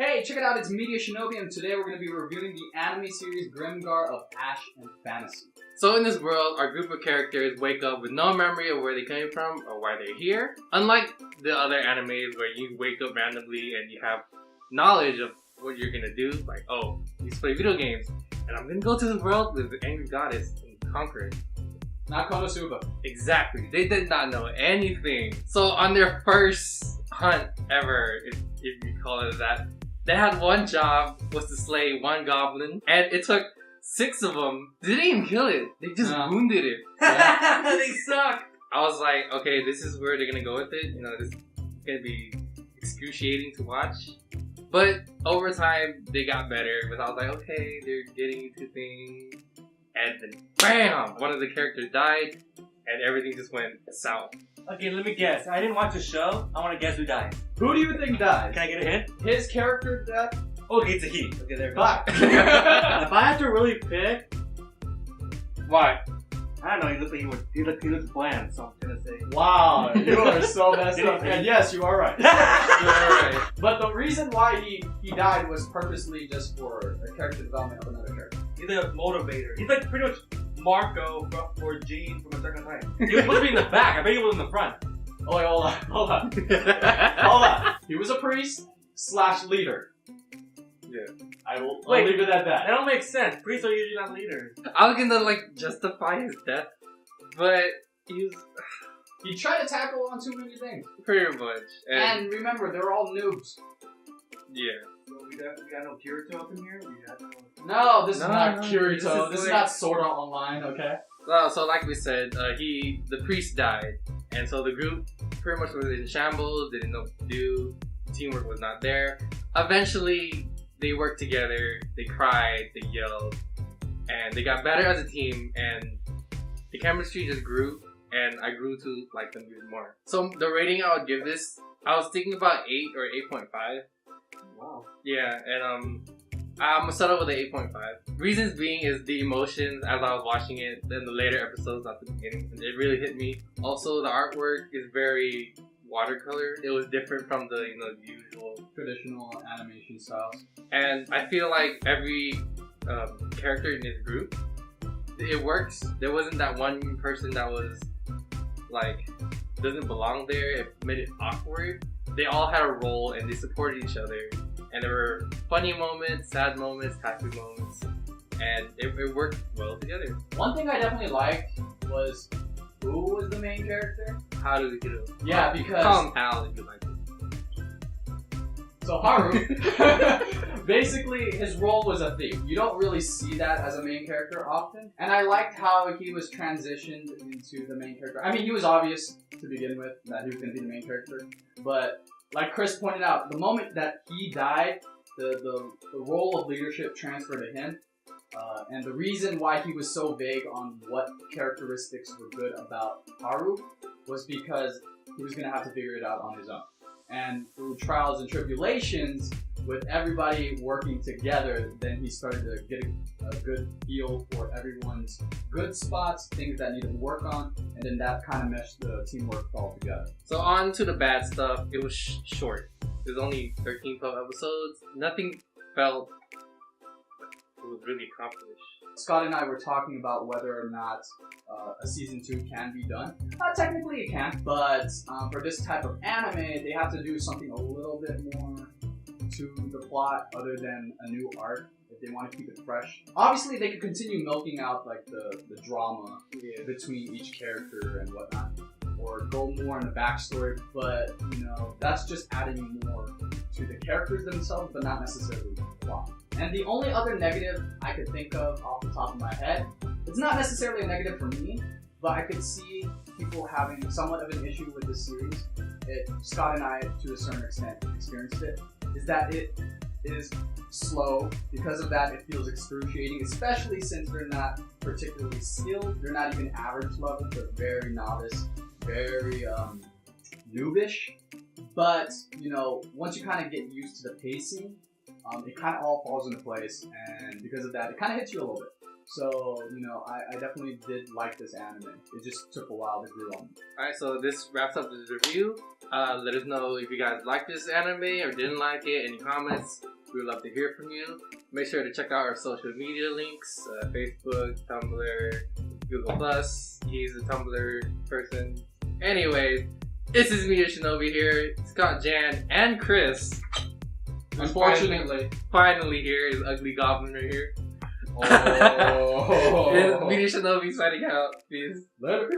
Hey, check it out, it's MediaShinobi, and today we're going to be reviewing the anime series Grimgar of Ash and Fantasy. So in this world, our group of characters wake up with no memory of where they came from or why they're here. Unlike the other animes where you wake up randomly and you have knowledge of what you're going to do, like, oh, you used to play video games, and I'm going to go to the world with the angry goddess and conquer it. Not Konosuba. Exactly. They did not know anything. So on their first hunt ever, if you call it that, they had one job, was to slay one goblin, and it took 6 of them. They didn't even kill it. They just wounded it. Yeah. They suck. I was like, okay, this is where they're gonna go with it. You know, this is gonna be excruciating to watch. But over time, they got better. But I was like, okay, they're getting into things. And then, BAM! One of the characters died, and everything just went south. Okay, let me guess. I didn't watch the show. I want to guess who died. Who do you think died? Can I get a hint? His character death? Okay, it's a he. Okay, there. Fuck. If I have to really pick, Why? I don't know. He looked bland, so I'm gonna say. Wow, you are so messed up. And yes, you are right. You are right. But the reason why he died was purposely just for a character development of another character. He's a motivator. He's like pretty much Marco or Gene from Attack on Titan. He was supposed to be in the back. I bet he was in the front. Oh wait, hold on. Hold on. He was a priest / leader. Yeah. I'll Wait. leave it at that. That don't make sense. Priests are usually not leaders. I was gonna justify his death, but he was He tried to tackle on too many things. pretty much. And remember, they're all noobs. Yeah. So we got no Kirito up in here? We got no... No, this is No, not no, Kirito. This is like- not Sword Art Online, okay? So like we said, the priest died, and so the group pretty much was in shambles. Didn't know what to do. Teamwork was not there. Eventually, they worked together. They cried. They yelled, and they got better as a team. And the chemistry just grew, and I grew to like them even more. So the rating I would give this, I was thinking about 8 or 8.5. Wow. Yeah, and I'm gonna start off with an 8.5. Reasons being is the emotions as I was watching it, then the later episodes, not the beginning. It really hit me. Also, the artwork is very watercolor. It was different from the usual Traditional animation styles. and I feel like every character in this group, it works. There wasn't that one person that was like doesn't belong there. It made it awkward. They all had a role and they supported each other. And there were funny moments, sad moments, happy moments, and it worked well together. One thing I definitely liked was who was the main character? How do we get it? Yeah, because Call him Hal if you like it. so Haru, basically his role was a thief. You don't really see that as a main character often, and I liked how he was transitioned into the main character. I mean, he was obvious to begin with that he was going to be the main character, but like Chris pointed out, the moment that he died, the role of leadership transferred to him. And the reason why he was so vague on what characteristics were good about Haru was because he was going to have to figure it out on his own. And through trials and tribulations, with everybody working together, then he started to get a good feel for everyone's good spots, things that needed to work on, and then that kind of meshed the teamwork all together. So on to the bad stuff. It was short. It was only 13, 12 episodes. Nothing felt it was really accomplished. Scott and I were talking about whether or not a season 2 can be done. Technically it can, but for this type of anime, they have to do something a little bit more to the plot other than a new arc if they want to keep it fresh. Obviously, they could continue milking out like the drama between each character and whatnot, or go more in the backstory, but that's just adding more to the characters themselves, but not necessarily the plot. And the only other negative I could think of off the top of my head, it's not necessarily a negative for me, but I could see people having somewhat of an issue with this series. Scott and I, to a certain extent, experienced it, is that it is slow. Because of that, it feels excruciating, especially since they're not particularly skilled. They're not even average level. They're very novice, very noobish. But, once you kind of get used to the pacing, it kind of all falls into place, and because of that, it kind of hits you a little bit. So, you know, I definitely did like this anime. It just took a while to grow on me. Alright, so this wraps up this review. Let us know if you guys liked this anime or didn't like it. Any comments? We would love to hear from you. Make sure to check out our social media links. Facebook, Tumblr, Google+. He's a Tumblr person. Anyways, this is MediaShinobi here. Scott, Jan, and Chris. Unfortunately. Finally here is Ugly Goblin right here. Oh. MediaShinobi signing out. Peace. Later.